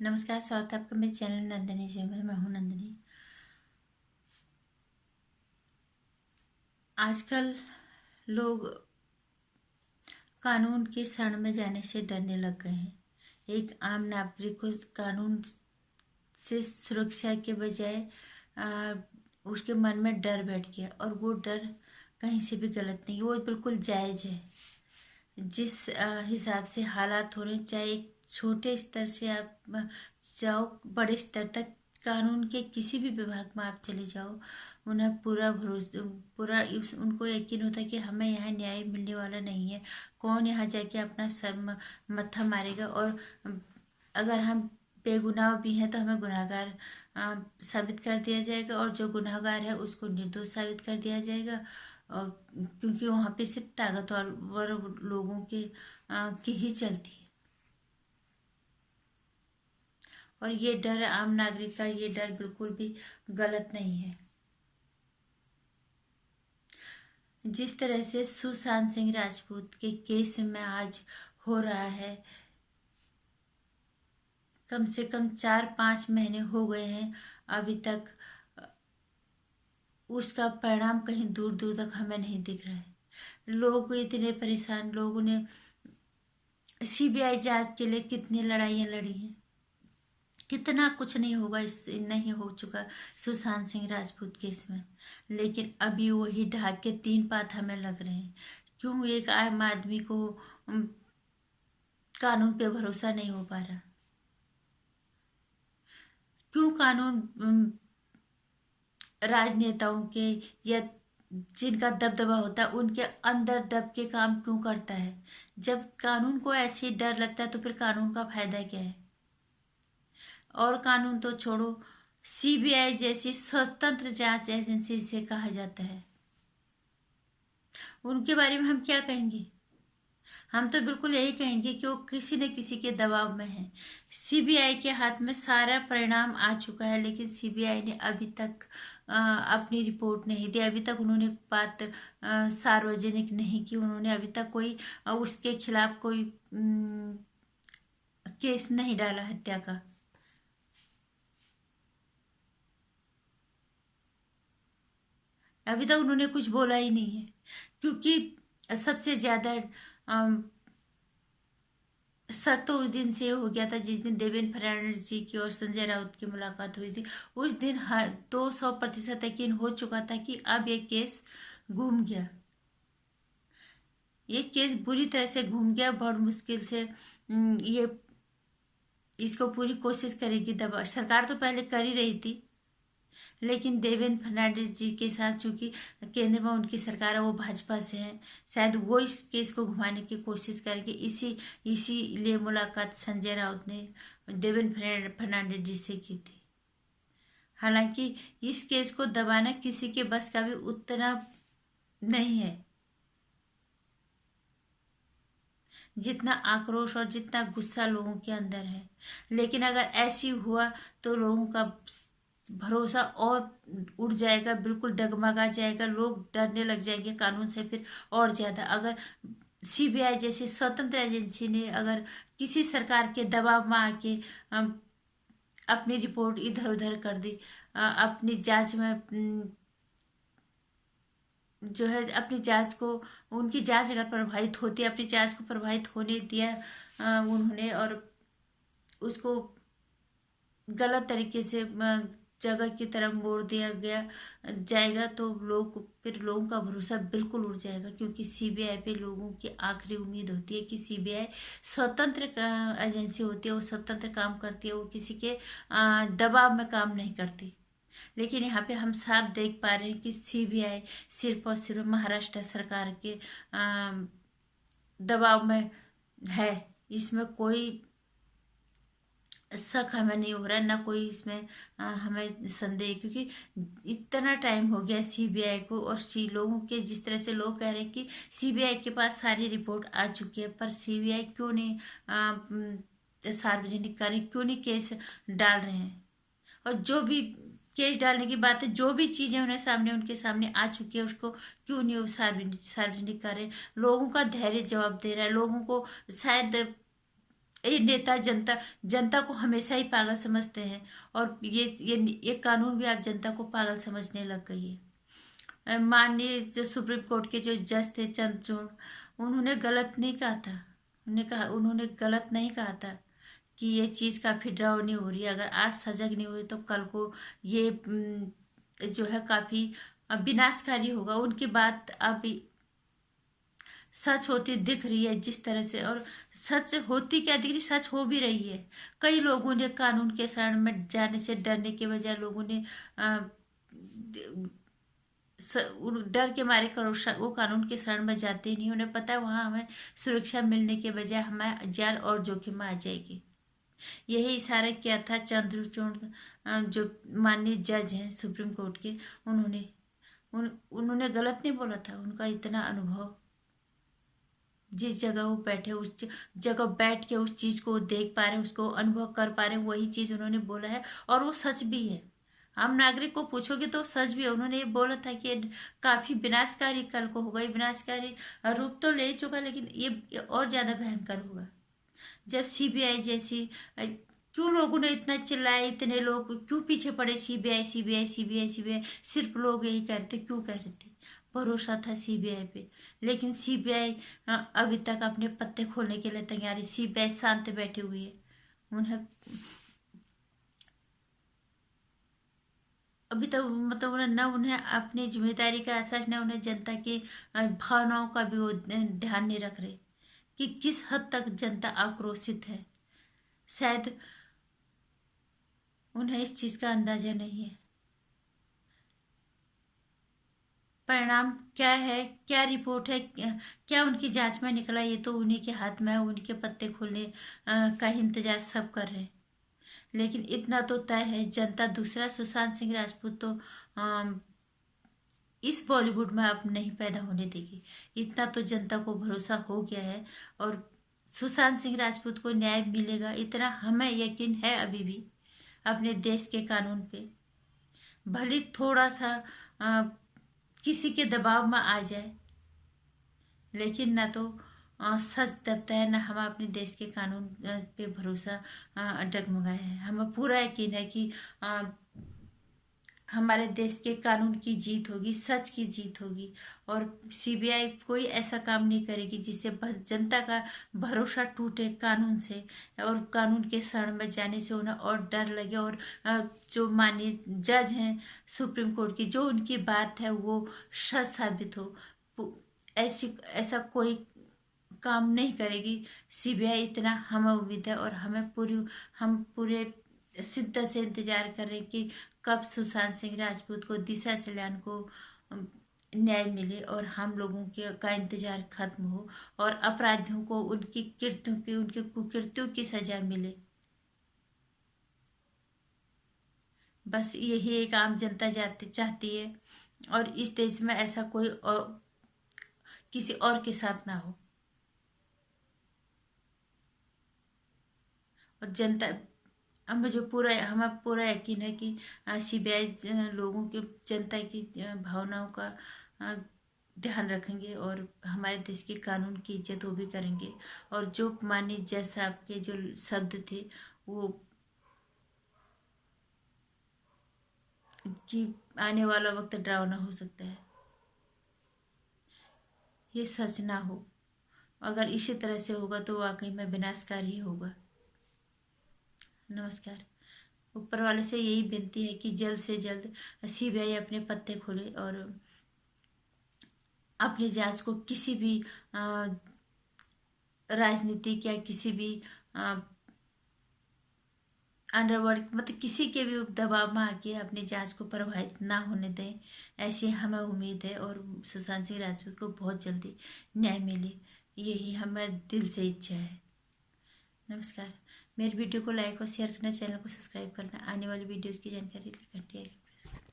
नमस्कार, स्वागत है आपका मेरे चैनल नंदिनी जी में। मैं हूं नंदिनी। आजकल लोग कानून की शरण में जाने से डरने लग गए हैं। एक आम नागरिक को कानून से सुरक्षा के बजाय आ, उसके मन में डर बैठ गया, और वो डर कहीं से भी गलत नहीं, वो बिल्कुल जायज़ है। जिस हिसाब से हालात हो रहे हैं, चाहे एक छोटे स्तर से आप जाओ बड़े स्तर तक, कानून के किसी भी विभाग में आप चले जाओ, उन्हें पूरा भरोसा, उनको यकीन होता है कि हमें यहाँ न्याय मिलने वाला नहीं है। कौन यहाँ जाके अपना सर मत्था मारेगा, और अगर हम बेगुनाह भी हैं तो हमें गुनहगार साबित कर दिया जाएगा, और जो गुनहगार है उसको निर्दोष साबित कर दिया जाएगा। और क्योंकि वहाँ पे सिर्फ ताकतवर लोगों की ही चलती है। और ये डर आम नागरिक का, ये डर बिल्कुल भी गलत नहीं है। जिस तरह से सुशांत सिंह राजपूत के केस में आज हो रहा है, कम से कम 4-5 महीने हो गए हैं, अभी तक उसका परिणाम कहीं दूर दूर तक हमें नहीं दिख रहा है। लोग इतने परेशान, लोगों ने सीबीआई जांच के लिए कितनी लड़ाइयाँ लड़ी हैं, कितना कुछ नहीं होगा, इस नहीं हो चुका सुशांत सिंह राजपूत केस में, लेकिन अभी वही ढाक के 3 पात हमें लग रहे हैं। क्यों एक आम आदमी को कानून पे भरोसा नहीं हो पा रहा? क्यों कानून राजनेताओं के या जिनका दबदबा होता है उनके अंदर दब के काम क्यों करता है? जब कानून को ऐसे ही डर लगता है तो फिर कानून का फायदा क्या है? और कानून तो छोड़ो, सीबीआई जैसी स्वतंत्र जांच एजेंसी से कहा जाता है, उनके बारे में हम क्या कहेंगे? हम तो बिल्कुल यही कहेंगे कि वो किसी न किसी के दबाव में है। सीबीआई के हाथ में सारा परिणाम आ चुका है, लेकिन सीबीआई ने अभी तक अपनी रिपोर्ट नहीं दी। अभी तक उन्होंने बात सार्वजनिक नहीं की। उन्होंने अभी तक कोई उसके खिलाफ कोई केस नहीं डाला हत्या का। अभी तक उन्होंने कुछ बोला ही नहीं है, क्योंकि सबसे ज्यादा शक तो उस दिन से हो गया था जिस दिन देवेंद्र फडणवीस जी की और संजय राउत की मुलाकात हुई थी। उस दिन 200% यकीन हो चुका था कि अब ये केस घूम गया। ये केस बुरी तरह से घूम गया। बहुत मुश्किल से ये इसको पूरी कोशिश करेगी दबा, सरकार तो पहले कर ही रही थी, लेकिन देवेंद्र फडणवीस जी के साथ चूंकि केंद्र में उनकी सरकार है, वो भाजपा से है, शायद वो इस केस को घुमाने की कोशिश करेगी। इसीलिए मुलाकात संजय राउत ने देवेंद्र फडणवीस जी से की थी। हालांकि इस केस को दबाना किसी के बस का भी उतना नहीं है, जितना आक्रोश और जितना गुस्सा लोगों के अंदर है। लेकिन अगर ऐसी हुआ तो लोगों का भरोसा और उड़ जाएगा, बिल्कुल डगमगा जाएगा, लोग डरने लग जाएंगे कानून से फिर और ज्यादा। अगर सीबीआई जैसी स्वतंत्र एजेंसी ने अगर किसी सरकार के दबाव में आके अपनी रिपोर्ट इधर उधर कर दी, अपनी जांच में जो है अपनी जांच को, उनकी जांच अगर प्रभावित होती है, अपनी जांच को प्रभावित होने दिया उन्होंने, और उसको गलत तरीके से जगह की तरफ मोड़ दिया गया जाएगा, तो फिर लोगों का भरोसा बिल्कुल उड़ जाएगा। क्योंकि सीबीआई पे लोगों की आखिरी उम्मीद होती है कि सीबीआई स्वतंत्र एजेंसी होती है, वो स्वतंत्र काम करती है, वो किसी के दबाव में काम नहीं करती। लेकिन यहाँ पे हम साफ देख पा रहे हैं कि सीबीआई सिर्फ और सिर्फ महाराष्ट्र सरकार के दबाव में है। इसमें कोई शक हमें नहीं हो रहा है, ना कोई इसमें हमें संदेह, क्योंकि इतना टाइम हो गया सीबीआई को। और लोगों के जिस तरह से लोग कह रहे हैं कि सीबीआई के पास सारी रिपोर्ट आ चुकी है, पर सीबीआई क्यों नहीं सार्वजनिक कर रही, क्यों नहीं केस डाल रहे हैं? और जो भी केस डालने की बात है, जो भी चीजें उनके सामने आ चुकी है, उसको क्यों नहीं वो सार्वजनिक कर रहे? लोगों का धैर्य जवाब दे रहा है। लोगों को शायद ये नेता जनता जनता को हमेशा ही पागल समझते हैं, और ये कानून भी आप जनता को पागल समझने लग गई है। माननीय जो सुप्रीम कोर्ट के जो जज थे चंद्रचूड़, उन्होंने गलत नहीं कहा था। उन्होंने गलत नहीं कहा था कि ये चीज काफी डरावनी हो रही है। अगर आज सजग नहीं हुए तो कल को ये जो है काफी विनाशकारी होगा। उनकी बात अब सच होती दिख रही है जिस तरह से, और सच होती क्या दिख रही, सच हो भी रही है। कई लोगों ने कानून के शरण में जाने से डरने के बजाय लोगों ने डर के मारे वो कानून के शरण में जाते नहीं। उन्हें पता है वहां हमें सुरक्षा मिलने के बजाय हमें जान और जोखिम में आ जाएगी। यही इशारा किया था चंद्रचूड़ जो माननीय जज हैं सुप्रीम कोर्ट के। उन्होंने गलत नहीं बोला था। उनका इतना अनुभव, जिस जगह वो बैठे उस जगह बैठ के उस चीज को देख पा रहे हैं, उसको अनुभव कर पा रहे हैं, वही चीज उन्होंने बोला है और वो सच भी है। आम नागरिक को पूछोगे तो सच भी है। उन्होंने ये बोला था कि काफी विनाशकारी कल को होगा। ये विनाशकारी रूप तो ले चुका, लेकिन ये और ज्यादा भयंकर होगा। जब सीबीआई जैसी क्यों लोगों ने इतना चिल्लाया, इतने लोग क्यों पीछे पड़े, सीबीआई सीबीआई सीबीआई सीबीआई, सिर्फ लोग यही कहते क्यों कह रहे थे, भरोसा था सीबीआई पे। लेकिन सीबीआई अभी तक अपने पत्ते खोलने के लिए तैयार है। सीबीआई शांत बैठी हुई है। उन्हें अभी तक मतलब उन्हें अपनी जिम्मेदारी का एहसास, न उन्हें जनता की भावनाओं का भी वो ध्यान नहीं रख रहे कि किस हद तक जनता आक्रोशित है। शायद उन्हें इस चीज का अंदाजा नहीं है। परिणाम क्या है, क्या रिपोर्ट है, क्या उनकी जांच में निकला, ये तो उन्हीं के हाथ में है। उनके पत्ते खोलने का इंतजार सब कर रहे हैं। लेकिन इतना तो तय है, जनता दूसरा सुशांत सिंह राजपूत तो इस बॉलीवुड में अब नहीं पैदा होने देगी। इतना तो जनता को भरोसा हो गया है, और सुशांत सिंह राजपूत को न्याय मिलेगा, इतना हमें यकीन है अभी भी अपने देश के कानून पे। भले थोड़ा सा किसी के दबाव में आ जाए, लेकिन ना तो सच दबता है, ना हम अपने देश के कानून पे भरोसा डगमगाए है। हमें पूरा यकीन है कि हमारे देश के कानून की जीत होगी, सच की जीत होगी, और सीबीआई कोई ऐसा काम नहीं करेगी जिससे जनता का भरोसा टूटे कानून से, और कानून के शरण में जाने से उन्हें और डर लगे। और जो माननीय जज हैं सुप्रीम कोर्ट की, जो उनकी बात है वो सच साबित हो, ऐसा कोई काम नहीं करेगी सीबीआई, इतना हमें उम्मीद है। और हम पूरे शिद्दत से इंतजार कर रहे हैं कि कब सुशांत सिंह राजपूत को, दिशा सल्यान को न्याय मिले, और हम लोगों के का इंतजार खत्म हो, और अपराधियों को उनकी उनके कुकृत्यों की सजा मिले। बस यही एक आम जनता चाहती है, और इस देश में ऐसा कोई किसी और के साथ ना हो। और जनता, हमें पूरा यकीन है कि सीबीआई लोगों के, जनता की भावनाओं का ध्यान रखेंगे, और हमारे देश के कानून की इज्जत वो भी करेंगे। और जो माननीय जज साहब के जो शब्द थे वो, कि आने वाला वक्त डरावना हो सकता है, ये सच ना हो। अगर इसी तरह से होगा तो वाकई में विनाशकारी ही होगा। नमस्कार। ऊपर वाले से यही विनती है कि जल्द से जल्द सीबीआई अपने पत्ते खोले, और अपनी जांच को किसी भी राजनीतिक या किसी भी अंडरवर्ल्ड, मतलब किसी के भी दबाव में आके अपनी जांच को प्रभावित ना होने दें, ऐसी हमें उम्मीद है। और सुशांत सिंह राजपूत को बहुत जल्दी न्याय मिले, यही हमारे दिल से इच्छा है। नमस्कार। मेरी वीडियो को लाइक और शेयर करना, चैनल को सब्सक्राइब करना, आने वाली वीडियोस की जानकारी घंटी आइकन प्रेस करना।